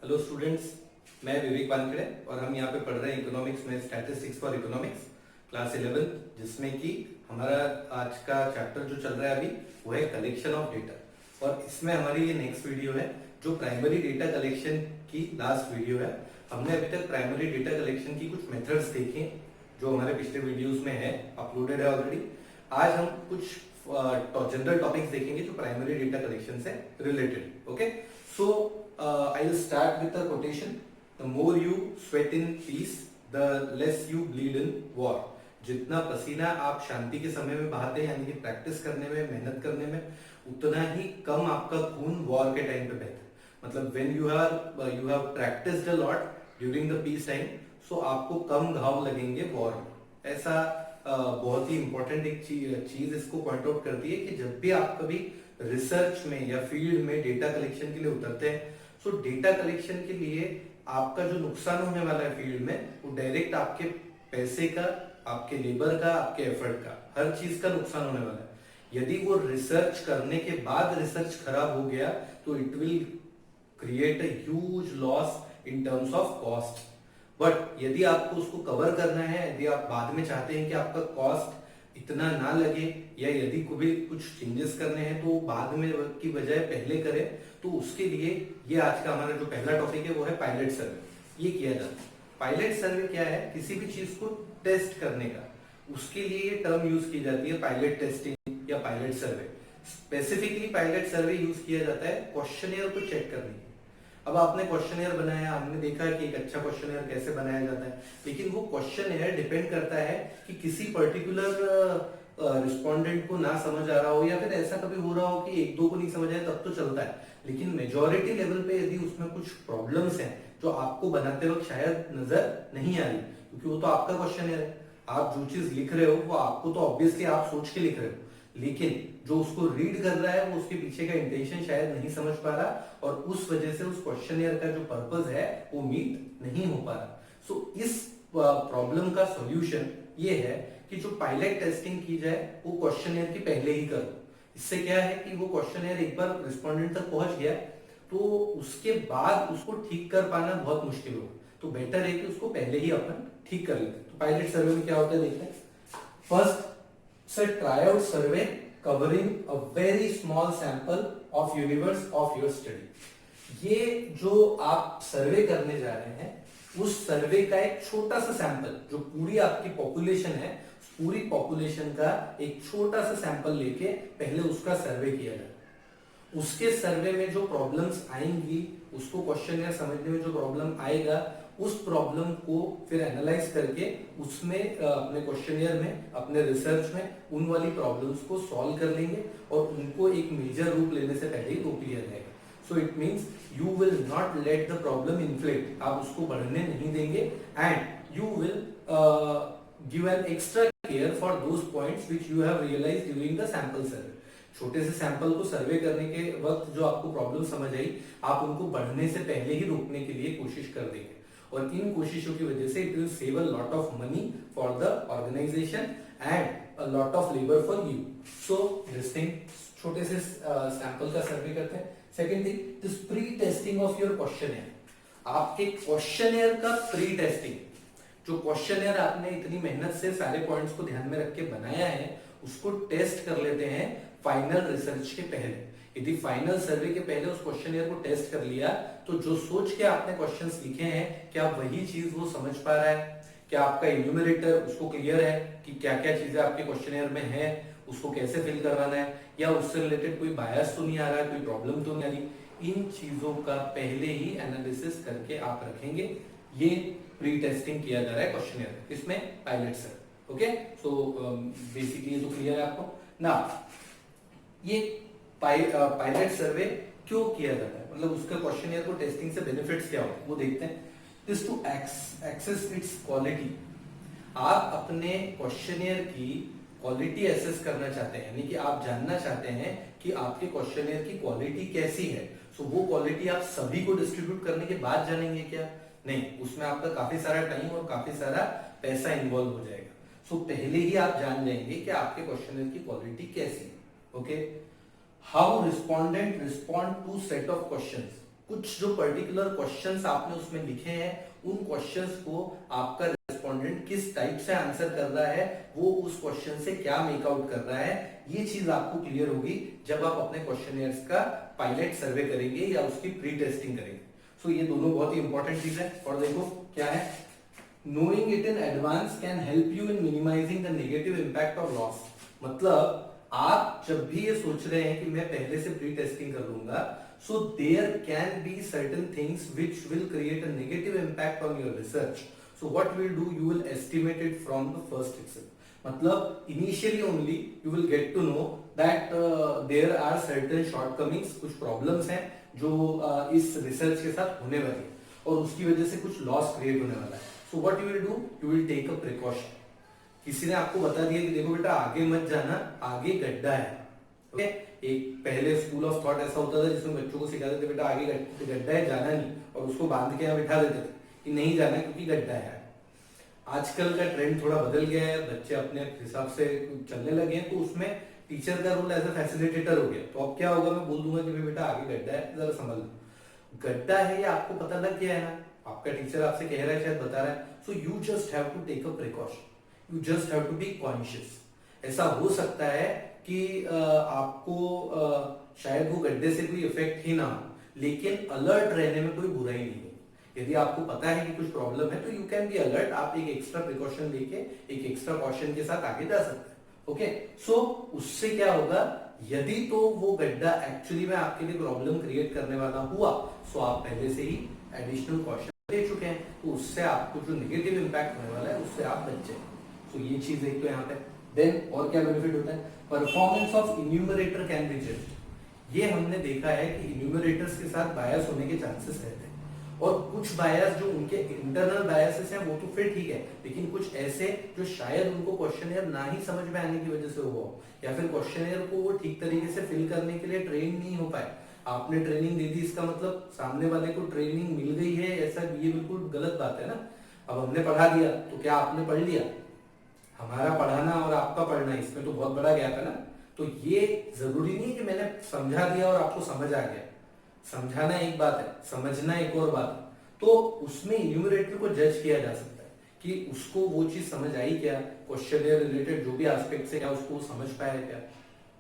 Hello students, मैं विवेक वानखेड़े और हम यहाँ पे पढ़ रहे हैं इकोनॉमिक्स में स्टैटिस्टिक्स फॉर इकोनॉमिक्स क्लास 11, जिसमें कि हमारा आज का चैप्टर जो चल रहा है अभी वो है कलेक्शन ऑफ डेटा। और इसमें हमारी ये नेक्स्ट वीडियो है जो प्राइमरी डेटा कलेक्शन की लास्ट वीडियो है। हमने अभी तक प्राइमरी डेटा कलेक्शन की कुछ मेथड्स देखे जो हमारे पिछले वीडियोज में है, अपलोडेड है ऑलरेडी। आज हम कुछ जनरल टॉपिक्स देखेंगे जो प्राइमरी डेटा कलेक्शन से related. Okay, so I will start with a quotation. The more you sweat in peace, the less you bleed in war. जितना पसीना आप शांति के समय में बहाते हैं, यानी कि प्रैक्टिस करने में, मेहनत करने में, उतना ही कम आपका खून वॉर के टाइम पे बहता है। मतलब when you have practiced a lot during the peace time, so आपको कम घाव लगेंगे वॉर में। ऐसा बहुत ही इंपॉर्टेंट एक चीज इसको पॉइंट आउट करती है कि जब भी आप कभी रिसर्च में या फील्ड में डेटा कलेक्शन के लिए उतरते हैं, सो डेटा कलेक्शन के लिए आपका जो नुकसान होने वाला है फील्ड में, वो डायरेक्ट आपके पैसे का, आपके लेबर का, आपके एफर्ट का, हर चीज का नुकसान होने वाला है। यदि वो रिसर्च करने के बाद रिसर्च खराब हो गया तो it will create a huge loss in terms of cost. But यदि आपको उसको कवर करना है, यदि आप बाद में चाहते हैं कि आपका कॉस्ट इतना ना लगे, या यदि कोई कुछ चेंजेस करने हैं तो बाद में की बजाय पहले करें, तो उसके लिए ये आज का हमारा जो पहला टॉपिक है वो है पायलट सर्वे। ये किया जाता है। पायलट सर्वे क्या है? किसी भी चीज को टेस्ट करने का, उसके लिए ये टर्म यूज की जाती है, पायलट टेस्टिंग या पायलट सर्वे। स्पेसिफिकली पायलट सर्वे यूज किया जाता है क्वेश्चनियर को चेक करने के। अब आपने क्वेश्चनियर बनाया, हमने देखा कि एक अच्छा क्वेश्चनियर कैसे बनाया जाता है, लेकिन वो क्वेश्चनियर डिपेंड करता है कि किसी पर्टिकुलर रिस्पोंडेंट को ना समझ आ रहा हो, या फिर ऐसा कभी हो रहा हो कि एक दो को नहीं समझ आए तब तो चलता है। लेकिन मेजॉरिटी लेवल पे यदि उसमें कुछ प्रॉब्लम्स हैं जो आपको बनाते वक्त शायद नजर नहीं आ रही, क्योंकि वो तो आपका क्वेश्चनियर है, आप जो चीज लिख रहे हो वो आपको तो ऑब्वियसली आप सोच के लिख रहे हो, लेकिन जो उसको रीड कर रहा है वो उसके पीछे का इंटेंशन शायद नहीं समझ पा रहा, और उस वजह से उस क्वेश्चनियर का जो पर्पस है वो मीट नहीं हो पा रहा। सो इस प्रॉब्लम का सॉल्यूशन ये है कि जो पायलट टेस्टिंग की जाए वो क्वेश्चनियर की पहले ही करो। इससे क्या है कि वो क्वेश्चनियर एक बार रिस्पोंडेंट तक पहुंच गया तो उसके बाद उसको ठीक कर पाना बहुत मुश्किल होगा। तो बेटर है कि उसको पहले ही अपन ठीक कर लेते हैं। तो पायलट सर्वे में क्या होता है देखते हैं। First, try out survey covering a very small sample of universe of your study। ये जो आप सर्वे करने जा रहे हैं उस सर्वे का एक छोटा सा सैंपल, जो पूरी आपकी पॉपुलेशन है, पूरी पॉपुलेशन का एक छोटा सा सैंपल लेके पहले उसका सर्वे किया जाए। उसके सर्वे में जो प्रॉब्लम्स आएंगी, उसको क्वेश्चनियर समझने में जो प्रॉब्लम आएगा, उस प्रॉब्लम को फिर एनालाइज करके उसमें अपने क्वेश्चनियर में, अपने रिसर्च में उन वाली प्रॉब्लम्स को सॉल्व कर लेंगे और उनको एक मेजर रूप लेने से पहले ही रोक लिया जाएगा। So it means you will not let the problem inflate, आप उसको बढ़ने नहीं देंगे, and you will give an extra care for those points which you have realised during the sample survey. छोटे से सैंपल को सर्वे करने के वक्त जो आपको प्रॉब्लम समझ आई, आप उनको बढ़ने से पहले ही रोकने के लिए कोशिश कर देंगे, और इन कोशिशों की वजह से it will save a lot of money for the organisation and a lot of labour for you. So this thing, छोटे से सैंपल का सर्वे करते हैं। Second thing, this pre testing of your questionnaire. आपके क्वेश्चनियर का pre testing, जो questionnaire आपने इतनी मेहनत से सारे पॉइंट्स को ध्यान में रख के बनाया है, उसको टेस्ट कर लेते हैं फाइनल रिसर्च के पहले। यदि फाइनल सर्वे के पहले उस क्वेश्चनियर को टेस्ट कर लिया तो जो सोच के आपने क्वेश्चंस लिखे हैं, क्या वही चीज वो समझ पा रहा है? क्या आपका इन्यूमरेटर उसको क्लियर है कि क्या क्या चीजें आपके क्वेश्चनियर में है, उसको कैसे फिल करवाना है, या उससे रिलेटेड कोई बायस तो नहीं आ रहा है, कोई प्रॉब्लम तो नहीं आ रही? इन चीजों का पहले ही एनालिसिस करके आप रखेंगे। ये प्री टेस्टिंग किया जा रहा है क्वेश्चनियर, इसमें पायलट सर्वे। ओके, सो बेसिकली ये तो क्लियर है आपको ना। ये पायलट सर्वे क्यों किया जाता है, मतलब उसका क्वेश्चनियर को टेस्टिंग से बेनिफिट्स क्या होते हैं वो देखते हैं। This to assess its quality. आप अपने क्वेश्चनियर की क्वालिटी एसेस करना चाहते हैं, यानी कि आप जानना चाहते हैं कि आपके क्वेश्चनियर की क्वालिटी कैसी है। सो वो क्वालिटी आप सभी को डिस्ट्रीब्यूट करने के बाद जानेंगे क्या? नहीं, उसमें आपका काफी सारा टाइम और काफी सारा पैसा इन्वॉल्व हो जाएगा। सो पहले ही आप जान जाएंगे कि आपके क्वेश्चनियर की क्वालिटी कैसी है। Okay, how respondent respond to set of questions. कुछ जो पर्टिकुलर क्वेश्चंस आपने उसमें लिखे हैं, उन क्वेश्चंस को आपका रेस्पोंडेंट किस टाइप से आंसर कर रहा है, वो उस क्वेश्चन से क्या मेक आउट कर रहा है, ये चीज आपको क्लियर होगी जब आप अपने क्वेश्चनियर्स का पायलट सर्वे करेंगे या उसकी प्री टेस्टिंग करेंगे। सो ये दोनों बहुत ही इंपॉर्टेंट चीज है। और देखो क्या है, knowing it in advance can help you in minimising the negative impact of loss. मतलब आप जब भी ये सोच रहे हैं कि मैं पहले से प्री टेस्टिंग कर लूंगा, so there can be certain things which will create a negative impact on your research. So what you will do, you will estimate it from the first itself. मतलब initially only you will get to know that there are certain shortcomings, कुछ problems हैं जो इस research के साथ होने वाली है और उसकी वजह से कुछ loss create होने वाला है। So what you will do, you will take a precaution. किसी ने आपको बता दिया कि देखो बेटा आगे मत जाना, आगे गड्ढा है। ओके, एक पहले स्कूल ऑफ थॉट ऐसा होता था जिसमें बच्चों को सिखाते थे बेटा आगे गड्ढा है, जाना नहीं, और उसको बांध के यहाँ बिठा देते थे कि नहीं जाना क्योंकि गड्ढा है। आजकल का ट्रेंड थोड़ा बदल गया है, बच्चे अपने हिसाब से चलने लगे हैं, तो उसमें टीचर का रोल एज ए फैसिलिटेटर हो गया। तो अब क्या होगा, मैं बोल दूंगा कि बेटा आगे गड्ढा है, जरा समझ लो। गड्ढा है ये आपको पता लग गया है ना, आपका टीचर आपसे कह रहा है, शायद बता रहा है, so you just have to take a precaution, you just have to be conscious. ऐसा हो सकता है कि आपको शायद वो गड्ढे से कोई इफेक्ट ही ना हो, लेकिन अलर्ट रहने में कोई बुराई नहीं है। यदि आपको पता है कि कुछ प्रॉब्लम है तो यू कैन बी अलर्ट, आप एक एक्स्ट्रा प्रिकॉशन लेके एक एक्स्ट्रा कॉशन के साथ आगे जा सकते हैं। ओके, सो उससे क्या होगा, यदि तो वो गड्ढा एक्चुअली में आपके लिए प्रॉब्लम क्रिएट करने वाला हुआ, सो आप पहले से ही एडिशनल कॉशन ले चुके हैं, तो उससे आपको जो नेगेटिव इंपैक्ट होने वाला है उससे आप बच जाए। तो ये चीज एक तो यहाँ पे। देन और क्या बेनिफिट होता है, performance of enumerator can be judged. ये हमने देखा है कि इन्यूमरेटर्स के साथ बायस होने के चांसेस रहते हैं, और कुछ बायस जो उनके इंटरनल बायसेस हैं वो तो फिर ठीक है, लेकिन कुछ ऐसे जो शायद उनको क्वेश्चनियर ना ही समझ में आने की वजह से हुआ हो, या फिर क्वेश्चनियर को वो ठीक तरीके से फिल करने के लिए ट्रेन नहीं हो पाए। आपने ट्रेनिंग दे दी, इसका मतलब सामने वाले को ट्रेनिंग मिल गई है, ऐसा ये बिल्कुल गलत बात है ना। अब हमने पढ़ा दिया तो क्या आपने पढ़ लिया, हमारा पढ़ाना और आपका पढ़ना इसमें तो बहुत बड़ा गैप है ना। तो ये जरूरी नहीं कि मैंने समझा दिया और आपको समझ आ गया, समझाना एक बात है, समझना एक और बात है। तो उसमें इन्यूमरेटर को जज किया जा सकता है कि उसको वो चीज समझ आई क्या, क्वेश्चनियर रिलेटेड जो भी एस्पेक्ट्स है क्या उसको समझ पाया क्या।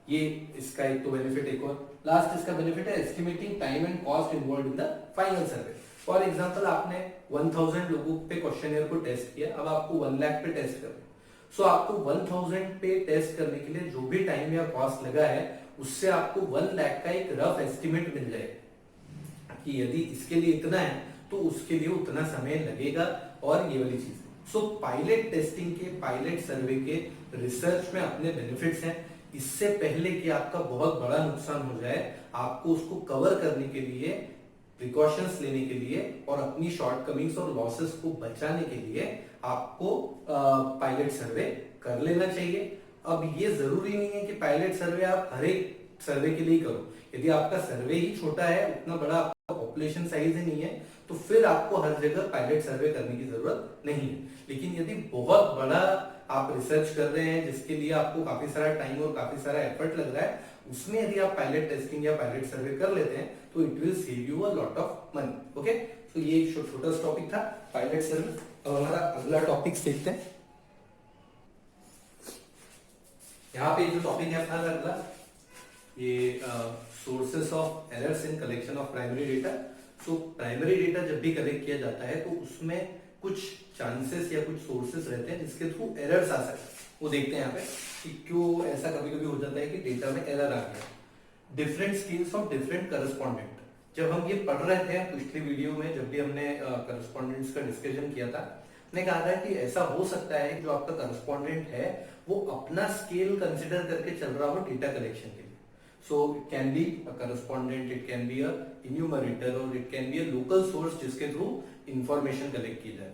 ये इसका एक तो बेनिफिट। एक और लास्ट इसका बेनिफिट है estimating time and cost involve in the final survey. For example आपने 1000 लोगों पे क्वेश्चनियर को टेस्ट किया, अब आपको 1 लाख पे टेस्ट करना, सो आपको 1000 पे टेस्ट करने के लिए जो भी टाइम या कॉस्ट लगा है उससे आपको 1 लाख का एक रफ एस्टिमेट मिल जाएगा कि यदि इसके लिए इतना है तो उसके लिए उतना समय लगेगा, और ये वाली चीज। सो पायलट टेस्टिंग के, पायलट सर्वे के रिसर्च में अपने बेनिफिट्स हैं। इससे पहले कि आपका बहुत बड़ा नुकसान हो जाए, आपको उसको कवर करने के लिए, प्रिकॉशंस लेने के लिए और अपनी शॉर्टकमिंग्स और लॉसेस को बचाने के लिए आपको पायलट सर्वे कर लेना चाहिए। अब ये जरूरी नहीं है कि पायलट सर्वे आप हर एक सर्वे के लिए करो। यदि आपका सर्वे ही छोटा है, उतना बड़ा आपका पॉपुलेशन साइज ही नहीं है, तो फिर आपको हर जगह पायलट सर्वे करने की जरूरत नहीं है। लेकिन यदि बहुत बड़ा आप रिसर्च कर रहे हैं जिसके लिए आपको काफी सारा टाइम और काफी सारा एफर्ट लग रहा है, उसमें यदि आप पायलट टेस्टिंग या पायलट सर्वे कर लेते हैं तो it will save you a lot of money. Okay, तो ये एक छोटा सा टॉपिक था पायलट सर्वे। अब हमारा अगला टॉपिक देखते हैं। यहाँ पे जो टॉपिक है अपना अगला, ये sources of errors in collection of primary data. So primary data जब भी कलेक्ट किया जाता है तो उसमें कुछ चांसेस या कुछ सोर्सेस रहते हैं जिसके थ्रू एरर्स आ सकते हैं। वो देखते हैं यहाँ पे कि क्यों ऐसा कभी कभी हो जाता है कि डेटा में एरर आ गया। Different scales of different correspondent. जब हम ये पढ़ रहे थे पिछली वीडियो में, जब भी हमने करस्पॉन्डेंट्स का डिस्कशन किया था, मैंने कहा था कि ऐसा हो सकता है कि जो आपका करस्पॉन्डेंट है वो अपना स्केल कंसिडर करके चल रहा हो डेटा कलेक्शन के लिए। So it can be a correspondent, it can be a enumerator और it can be a local source जिसके थ्रू इंफॉर्मेशन कलेक्ट की जाए।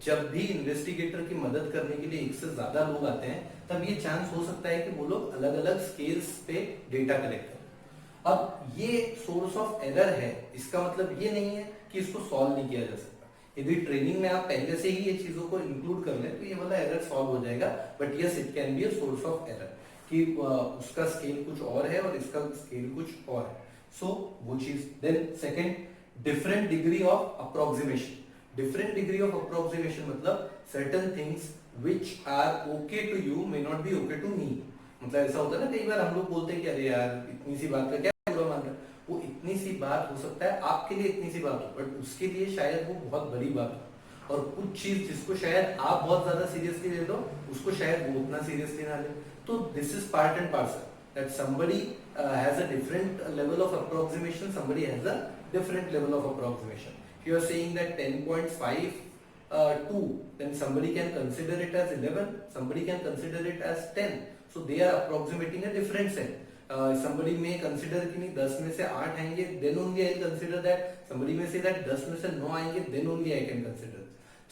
जब भी इन्वेस्टिगेटर की मदद करने के लिए एक से ज्यादा लोग आते हैं तब ये चांस हो सकता है कि वो लोग अलग अलग स्केल्स पे डेटा कलेक्ट करें। अब ये सोर्स ऑफ एरर है, इसका मतलब ये नहीं है कि इसको सॉल्व नहीं किया जा सकता। यदि ट्रेनिंग में आप पहले से ही ये चीजों को इंक्लूड कर लें तो ये वाला एरर सॉल्व हो जाएगा, but yes it can be a source of error कि उसका स्केल कुछ और है और इसका स्केल कुछ और है। सो वो चीज। Then second, different degree of approximation. Different degree of approximation मतलब certain things which are okay to you may not be okay to me. मतलब ऐसा होता है ना, कई बार हम लोग बोलते हैं कि अरे यार इतनी सी बात का क्या बुरा मान रहा है. वो इतनी सी बात हो सकता है आपके लिए इतनी सी बात हो, बट उसके लिए शायद वो बहुत बड़ी बात हो. और कुछ चीज जिसको शायद आप बहुत ज्यादा सीरियसली ले लो, उसको शायद वो उतना सीरियसली ना ले. तो this is part and parcel that somebody has a different level of approximation, somebody has a different level of approximation. If you are saying that 10.52, then somebody can consider it as 11, somebody can consider it as 10. So they are approximating a different set. Somebody may consider कि नहीं 10 में से 8 आएंगे, then only I will consider that. Somebody may say that 10 में से 9 आएंगे, then only I can consider.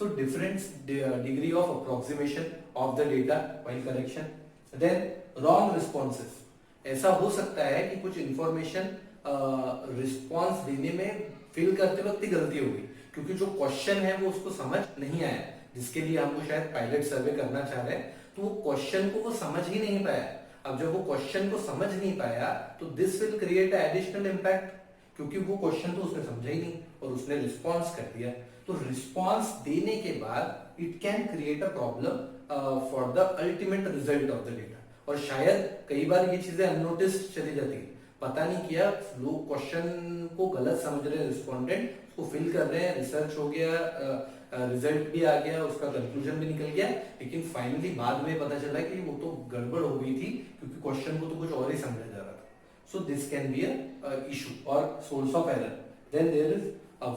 So different degree of approximation of the data while correction. Then wrong responses. ऐसा हो सकता है कि कुछ इंफॉर्मेशन रिस्पॉन्स देने में फिल करते वक्त ही गलती हो गई, क्योंकि जो क्वेश्चन है वो उसको समझ नहीं आया, जिसके लिए हम वो शायद पायलट सर्वे करना चाह रहे हैं. तो वो क्वेश्चन को वो समझ ही नहीं पाया. अब जब वो क्वेश्चन को समझ नहीं पाया तो this will create additional impact, क्योंकि वो क्वेश्चन तो उसने समझा ही नहीं और उसने रिस्पॉन्स कर दिया. तो रिस्पॉन्स देने के बाद it can create a problem for the ultimate result of the data. और शायद कई बार ये चीजें अननोटिस्ड चली जाती है, पता नहीं किया, लोग क्वेश्चन को गलत समझ रहे हैं, रिस्पोंडेंट उसको फिल कर रहे हैं, रिसर्च हो गया, रिजल्ट भी आ गया, उसका कंक्लूजन भी निकल गया, लेकिन फाइनली बाद में पता चला कि वो तो गड़बड़ हो गई थी, क्योंकि क्वेश्चन को तो कुछ और ही समझा जा रहा था. So this can be a issue और source of error. Then there is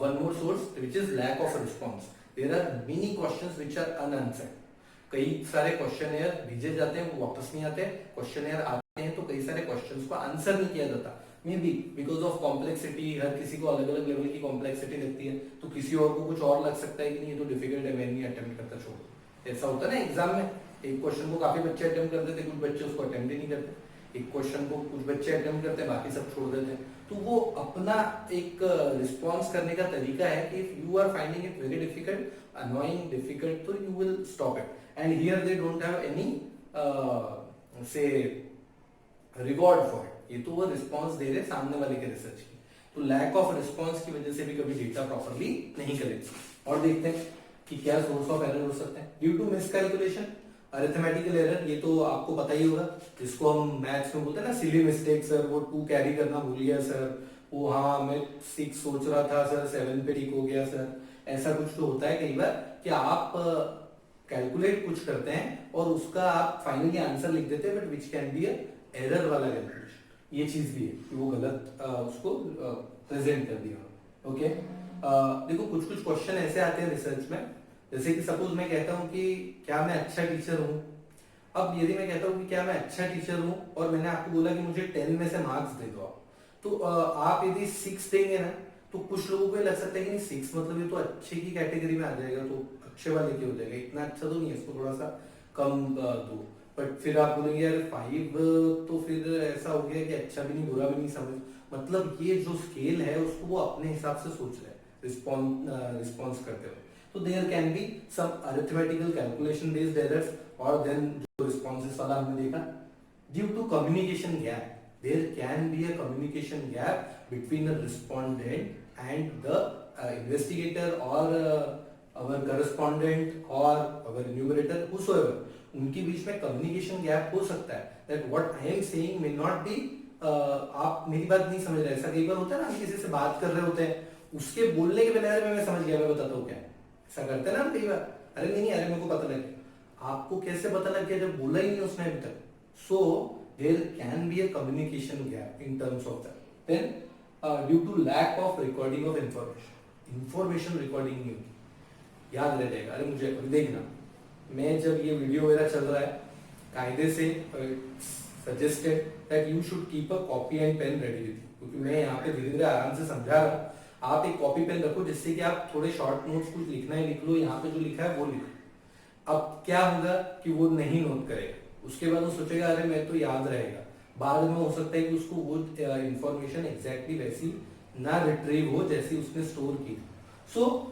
one more source which is lack of response. There are many questions which are unanswered. कई सारे क्वेश्चन एयर भेजे जाते हैं, वो वापस नहीं आते. क्वेश्चन एयर आते हैं तो कई सारे क्वेश्चंस को आंसर नहीं किया जाता, may be because of complexity. हर किसी को अलग अलग लेवल की कॉम्प्लेक्सिटी लगती है, तो किसी और को कुछ और लग सकता है कि नहीं ये तो डिफिकल्ट है, मैं नहीं अटेम्प्ट करता, छोड़ो. ऐसा होता है ना एग्जाम में, एक क्वेश्चन को काफी बच्चे अटेम्प्ट करते थे, कुछ बच्चे उसको अटेम्प्ट ही नहीं करते. एक क्वेश्चन को कुछ बच्चे अटेम्प्ट करते हैं, बाकी सब छोड़ देते हैं. तो वो अपना एक रिस्पॉन्स करने का तरीका है कि if you are finding it very difficult, annoying, difficult, तो you will stop it. And here they don't have any say reward for it. ये तो वो रिस्पॉन्स दे रहे सामने वाले के रिसर्च की. तो लैक ऑफ रिस्पॉन्स की वजह से भी कभी डेटा प्रॉपरली नहीं कलेक्ट. और देखते हैं कि क्या सोर्स ऑफ एरर हो सकते हैं. Due to miscalculation, arithmetical error, ये तो आपको पता ही होगा, जिसको हम मैथ्स में बोलते हैं ना सिली मिस्टेक. सर वो 2 कैरी करना भूल गया सर, वो हाँ मैं 6 सोच रहा था सर 7 पे ठीक हो गया सर. ऐसा कुछ तो होता है कई बार कि आप कैलकुलेट कुछ करते हैं और उसका आप फाइनली आंसर लिख देते हैं, but which can be error वाला कैलकुलेशन. ये चीज भी है कि वो गलत उसको प्रेजेंट कर दिया. ओके, देखो कुछ कुछ क्वेश्चन ऐसे आते हैं रिसर्च में, जैसे कि सपोज मैं कहता हूं कि क्या मैं अच्छा टीचर हूं. अब यदि मैं कहता हूं कि क्या मैं अच्छा टीचर हूं और मैंने आपको बोला कि मुझे 10 में से मार्क्स दे दो आप, तो आप यदि 6 देंगे ना, तो कुछ लोगों को लग सकता है कि नहीं 6 मतलब ये तो अच्छे की कैटेगरी में आ जाएगा, तो अच्छे वाले की हो जाएगा, इतना अच्छा तो नहीं है, इसको थोड़ा सा कम दो. बट फिर आप बोलेंगे यार 5 तो फिर ऐसा हो गया कि अच्छा भी नहीं बुरा भी नहीं समझ. मतलब ये जो स्केल है उसको वो अपने हिसाब से सोच रहे हैं रिस्पॉन्स करते हुए. तो there can be some arithmetical calculation based errors. और देन जो रिस्पॉन्सेस वाला हमने देखा, due to communication gap, there can be a communication gap between the respondent and the investigator और our correspondent or our enumerator, whosoever. उनके बीच में communication gap हो सकता है. that what I am saying may not be आप मेरी बात नहीं समझ रहे. ऐसा कई बार होता है ना, हम किसी से बात कर रहे होते हैं, उसके बोलने के बिना मैं समझ गया, मैं बताता हूँ क्या. ऐसा करते हैं ना कई बार, अरे नहीं अरे मेरे को पता लग गया. आपको कैसे पता लग गया जब बोला ही नहीं उसने अभी तक. So there can be a communication gap in terms of that. Then due to lack of recording of information recording नहीं होती, याद रह जाएगा. अरे मुझे देखना, मैं जब ये वीडियो मेरा चल रहा है, कायदे से suggested that you should keep a copy and pen ready with, क्योंकि मैं यहाँ पे धीरे धीरे आराम से समझा रहा हूँ. आप एक कॉपी पेन रखो, जिससे कि आप थोड़े शॉर्ट नोट्स कुछ लिखना है लिख लो, यहाँ पे जो लिखा है वो लिखो. अब क्या होगा कि वो नहीं नोट करेगा, उसके बाद वो सोचेगा अरे मैं तो याद रहेगा. बाद में हो सकता है कि उसको वो इंफॉर्मेशन एग्जैक्टली वैसी ना रिट्रीव हो जैसी उसने स्टोर की. सो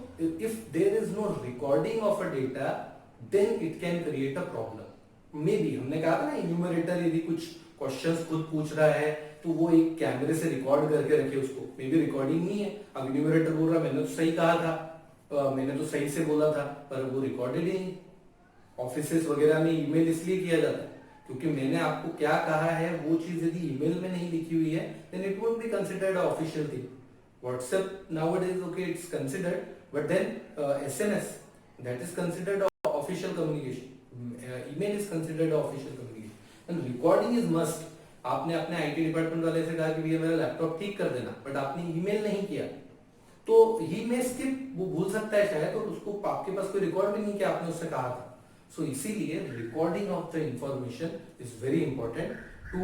if there is no recording of a data, then it can create a problem. Maybe हमने कहा था ना, enumerator यदि कुछ क्वेश्चंस खुद पूछ रहा है तो वो एक कैमरे से रिकॉर्ड करके रखे उसको, मे बी रिकॉर्डिंग नहीं है, अब इन्यूमरेटर बोल रहा मैंने तो सही कहा था, मैंने तो सही से बोला था, पर वो रिकॉर्डेड ही नहीं। ऑफिसेस वगैरह में ईमेल इसलिए किया जाता है क्योंकि मैंने आपको क्या कहा है वो चीज यदि ईमेल में नहीं लिखी हुई है then it won't be considered official thing. WhatsApp nowadays okay it's considered, but then SMS that is considered official communication, email is considered official communication and recording is must. आपने अपने आईटी डिपार्टमेंट वाले से कहा कि भैया मेरा laptop ठीक कर देना, बट आपने ईमेल नहीं किया तो ही में स्किप, वो भूल सकता है शायद, और उसको आपके पास कोई रिकॉर्ड भी नहीं किया आपने उससे कहा था। सो इसीलिए recording of the information is very important to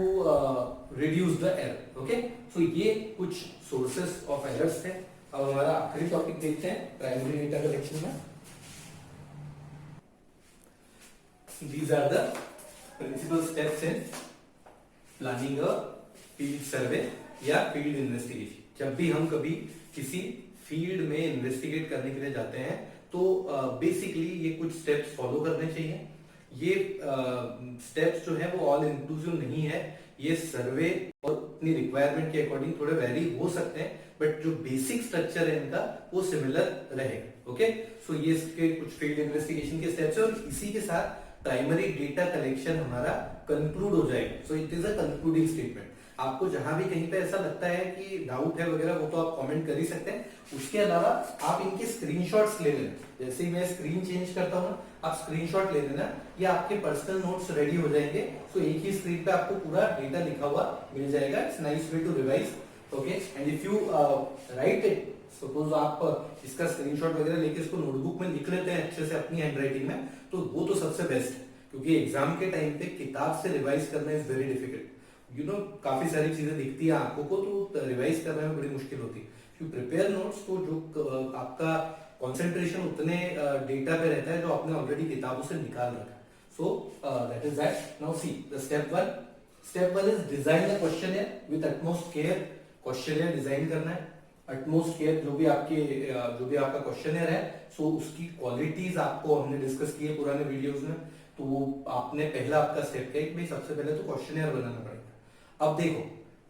reduce the error. Okay, so ये कुछ सोर्सेस ऑफ एरर्स थे। अब हमारा आखिरी टॉपिक देखते हैं प्राइमरी डेटा कलेक्शन में। These are the principal steps in planning a field survey या field investigation। जब भी हम कभी किसी फील्ड में इन्वेस्टिगेट करने के लिए जाते हैं तो बेसिकली ये कुछ स्टेप्स फॉलो करने चाहिए। ये स्टेप्स जो है वो ऑल इंक्लूसिव नहीं है, ये सर्वे और अपनी रिक्वायरमेंट के अकॉर्डिंग थोड़े वेरी हो सकते हैं, बट जो बेसिक स्ट्रक्चर है इनका वो सिमिलर रहेगा। ओके, सो ये इसके कुछ फील्ड इन्वेस्टिगेशन के स्टेप्स है और इसी के साथ प्राइमरी डेटा कलेक्शन हमारा कंक्लूड हो जाएगा। So it is a concluding statement. आपको जहां भी कहीं पे ऐसा लगता है कि डाउट है वगैरह वो तो आप कमेंट कर ही सकते हैं। उसके अलावा आप इनके स्क्रीनशॉट्स ले लेना, जैसे ही मैं स्क्रीन चेंज करता हूं आप स्क्रीनशॉट ले लेना, ये आपके पर्सनल नोट्स रेडी हो जाएंगे। सो एक ही स्क्रीन पे आपको पूरा डेटा लिखा हुआ मिल जाएगा। It's nice way to revise. Okay, and if you write it, suppose आप इसका स्क्रीनशॉट वगैरह लेके इसको नोटबुक में लिख लेते हैं अच्छे से अपनी हैंडराइटिंग में, तो वो तो सबसे बेस्ट है, क्योंकि एग्जाम के टाइम पे किताब से रिवाइज करना is very difficult. You know काफी सारी चीजें दिखती है आंखों को, तो रिवाइज करने में बड़ी मुश्किल होती है। यू प्रिपेयर नोट्स तो जो आपका कंसंट्रेशन उतने डेटा पे रहता है जो आपने ऑलरेडी किताबों से निकाल रखा है। So that is that. Now see the step one is design the questionnaire with utmost care. Questionnaire design करना है, अटमोस्ट केयर, जो भी आपका क्वेश्चनर है, सो उसकी क्वालिटीज आपको हमने डिस्कस की है पुराने वीडियोस में। तो वो आपने पहला आपका स्टेप क्या है, सबसे पहले तो क्वेश्चनर बनाना पड़ेगा। अब देखो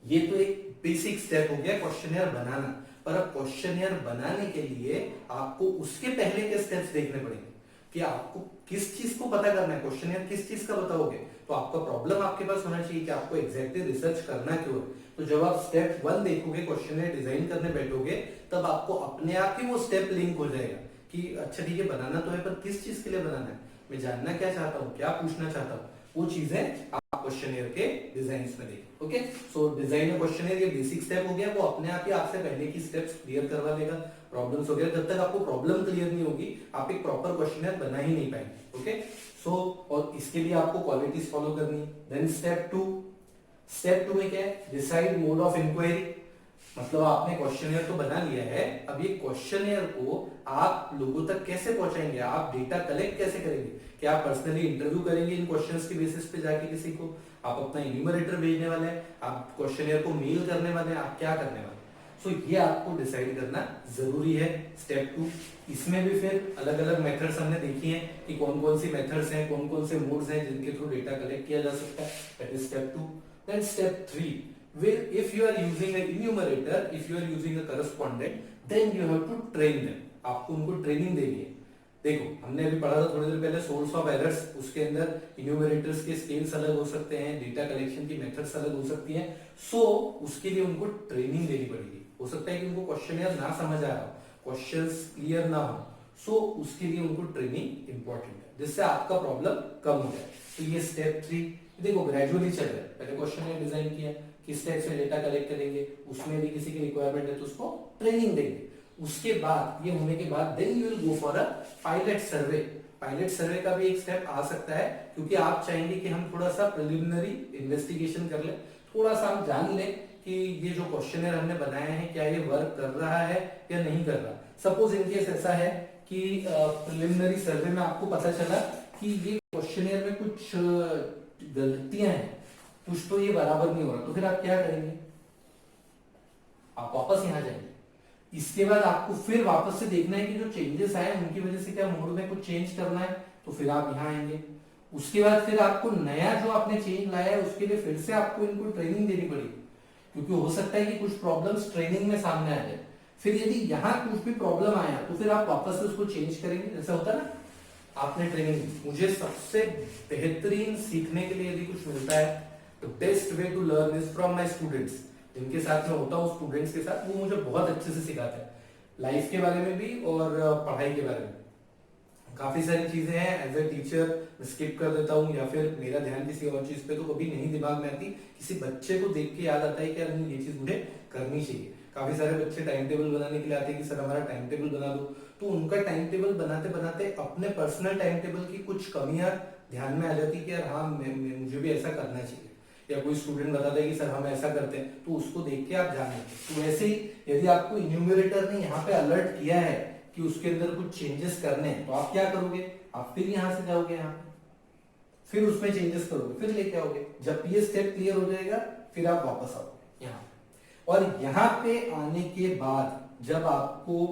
ये तो एक बेसिक स्टेप हो गया क्वेश्चनर बनाना, पर अब क्वेश्चनर बनाने के लिए आपको उसके पहले के स्टेप्स देखने पड़ेंगे कि आपको किस चीज को पता करना है। क्वेश्चनर किस चीज का बताओगे, तो आपका प्रॉब्लम आपके पास होना चाहिए कि आपको एग्जैक्टली रिसर्च करना क्यों है। तो जब आप स्टेप 1 देखोगे, क्वेश्चनर डिजाइन करने बैठोगे, तब आपको अपने आप ही वो स्टेप लिंक हो जाएगा कि अच्छा ठीक है बनाना तो है, पर किस चीज के लिए बनाना है, मैं जानना क्या चाहता हूँ, क्या पूछना चाहता हूँ, वो चीजें आप क्वेश्चनर के डिजाइन में देखिए। ओके, सो डिजाइन क्वेश्चनर ये बेसिक स्टेप हो गया, वो अपने आप ही आपसे पहले की स्टेप्स क्लियर करवा देगा, प्रॉब्लम्स वगैरह। जब तक आपको प्रॉब्लम क्लियर नहीं होगी आप एक प्रॉपर क्वेश्चनर बना ही नहीं पाएंगे। ओके, सो और इसके लिए आपको क्वालिटीज फॉलो करनी। देन स्टेप टू में क्या है, डिसाइड मोड ऑफ इंक्वायरी। मतलब आपने क्वेश्चनर तो बना लिया है, अब ये क्वेश्चनर को आप लोगों तक कैसे पहुंचाएंगे, आप डेटा कलेक्ट कैसे करेंगे, क्या आप पर्सनली इंटरव्यू करेंगे इन क्वेश्चंस के बेसिस पे जाके किसी को, आप अपना इन्यूमरेटर भेजने वाले हैं, आप क्वेश्चनर को मेल करने वाले हैं, आप क्या करने वाले हैं। सो ये आपको डिसाइड करना जरूरी है। स्टेप 2, इसमें भी फिर अलग अलग मेथड्स हमने देखी हैं कि कौन कौन सी मेथड्स हैं, कौन कौन से मोड्स हैं जिनके थ्रू डेटा कलेक्ट किया जा सकता है। That is step 2। Then step 3, where if you are using an enumerator, if you are using a correspondent, then you have to train them। आपको उनको ट्रेनिंग देनी है। देखो हमने अभी पढ़ा था थोड़ी देर पहले सोर्स ऑफ एरर्स, उसके अंदर इन्यूमरेटर्स के स्केल्स अलग हो सकते हैं, डेटा कलेक्शन की मेथड्स अलग हो सकती हैं। सो उसके लिए उनको ट्रेनिंग देनी पड़ेगी। हो सकता है कि उनको क्वेश्चनर ना समझ आ रहा हो, क्वेश्चंस क्लियर ना हो, सो उसके लिए उनको ट्रेनिंग इंपॉर्टेंट है, जिससे आपका प्रॉब्लम कम हो जाए। तो ये स्टेप 3 देखो ग्रेजुअली चल रहा है। पहले क्वेश्चनर डिजाइन किया, किस टाइप से डेटा कलेक्ट करेंगे, उसमें भी किसी की रिक्वायरमेंट है तो उसको ट्रेनिंग देंगे। उसके बाद ये होने के बाद then you will go for a pilot survey. Pilot survey का भी एक स्टेप आ सकता है, क्योंकि आप चाहेंगे कि हम थोड़ा सा प्रिलिमिनरी इन्वेस्टिगेशन कर ले, थोड़ा सा हम जान लें कि ये जो क्वेश्चनर हमने बनाया है क्या ये वर्क कर रहा है या नहीं कर रहा। सपोज इन केस ऐसा है कि प्रिलिमिनरी सर्वे में आपको पता चला कि ये क्वेश्चनर में कुछ गलतियां हैं, कुछ तो ये बराबर नहीं हो रहा, तो फिर आप क्या करेंगे, आप वापस यहां जाएंगे। इसके बाद आपको फिर वापस से देखना है कि जो चेंजेस आए उनकी वजह से क्या मोड में कुछ चेंज करना है, तो फिर आप यहाँ आएंगे। उसके बाद फिर आपको नया जो आपने चेंज लाया है उसके लिए फिर से आपको इनको ट्रेनिंग देनी पड़ेगी क्योंकि हो सकता है कि कुछ प्रॉब्लम्स ट्रेनिंग में सामने आ जाए। फिर यदि यहाँ कुछ भी प्रॉब्लम आया तो फिर आप वापस से उसको चेंज करेंगे। जैसा होता है ना, आपने ट्रेनिंग, मुझे सबसे बेहतरीन सीखने के लिए यदि कुछ मिलता है तो best way to learn is from my students. जिनके साथ में होता हूँ, स्टूडेंट्स के साथ, वो मुझे बहुत अच्छे से सिखाते हैं, लाइफ के बारे में भी और पढ़ाई के बारे में। काफी सारी चीजें हैं एज ए टीचर मैं स्किप कर देता हूँ, या फिर मेरा ध्यान किसी और चीज पे तो कभी नहीं दिमाग में आती, किसी बच्चे को देख के याद आता है कि यार ये चीज मुझे करनी चाहिए। काफी सारे बच्चे टाइम टेबल बनाने के लिए आते हैं कि सर हमारा टाइम टेबल बना दो, तो उनका टाइम टेबल बनाते बनाते अपने पर्सनल टाइम टेबल की कुछ कमियां ध्यान में आ जाती कि यार हाँ मुझे भी ऐसा करना चाहिए। या कोई स्टूडेंट बताता है कि सर हम ऐसा करते हैं, तो उसको देख के आप ध्यान रखें। तो वैसे ही यदि आपको इन्यूमरेटर ने यहाँ पे अलर्ट किया है कि उसके अंदर कुछ चेंजेस करने हैं, तो आप क्या करोगे, आप फिर यहाँ से जाओगे, यहाँ पे फिर उसमें चेंजेस करोगे, फिर लेके आओगे। जब ये स्टेप क्लियर हो जाएगा फिर आप वापस आओगे यहाँ, और यहाँ पे आने के बाद जब आपको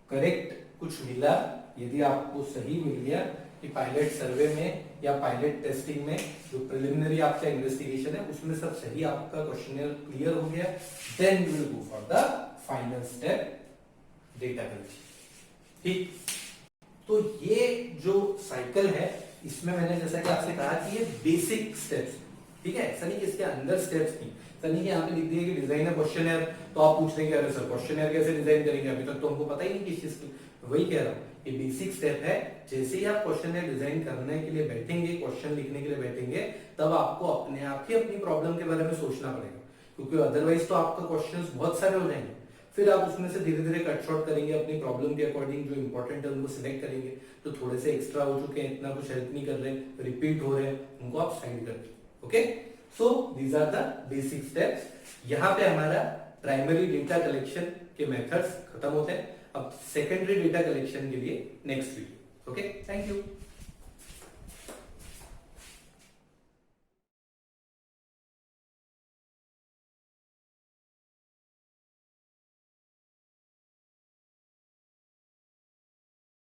करेक्ट कुछ मिला, यदि आपको सही मिल गया कि पायलट सर्वे में या पायलट टेस्टिंग में जो प्रिलिमिनरी आपका इन्वेस्टिगेशन है उसमें सब सही, आपका क्वेश्चनियर क्लियर हो गया, then you will go for the final step, data collection. ठीक, तो ये जो साइकिल है इसमें मैंने जैसा कि आपसे कहा कि ये बेसिक स्टेप्स, ठीक है, ऐसा नहीं कि इसके अंदर स्टेप्स नहीं, ऐसा नहीं कि यहाँ पे लिख दिया कि डिजाइन है क्वेश्चनर, तो आप पूछ रहे हैं अरे सर क्वेश्चनर कैसे डिजाइन करेंगे, अभी तक तो हमको पता ही नहीं किस चीज की। वही कह रहा हूँ, ये बेसिक स्टेप है। जैसे ही आप क्वेश्चनर डिजाइन करने के लिए बैठेंगे, क्वेश्चन लिखने के लिए बैठेंगे, तब आपको अपने आप ही अपनी प्रॉब्लम के बारे में सोचना पड़ेगा, क्योंकि अदरवाइज तो आपका क्वेश्चंस बहुत सारे हो जाएंगे। फिर आप उसमें से धीरे धीरे कट शॉर्ट करेंगे, अपनी प्रॉब्लम के अकॉर्डिंग जो इंपॉर्टेंट है उनको सिलेक्ट करेंगे, जो थोड़े से एक्स्ट्रा हो चुके हैं, इतना कुछ हेल्प नहीं कर रहे, रिपीट हो रहे हैं, उनको आप साइड कर दो। Okay, so these are the basic steps. यहाँ पे हमारा प्राइमरी डेटा कलेक्शन के मेथड्स खत्म होते हैं। अब सेकेंडरी डेटा कलेक्शन के लिए next video. Okay, thank you.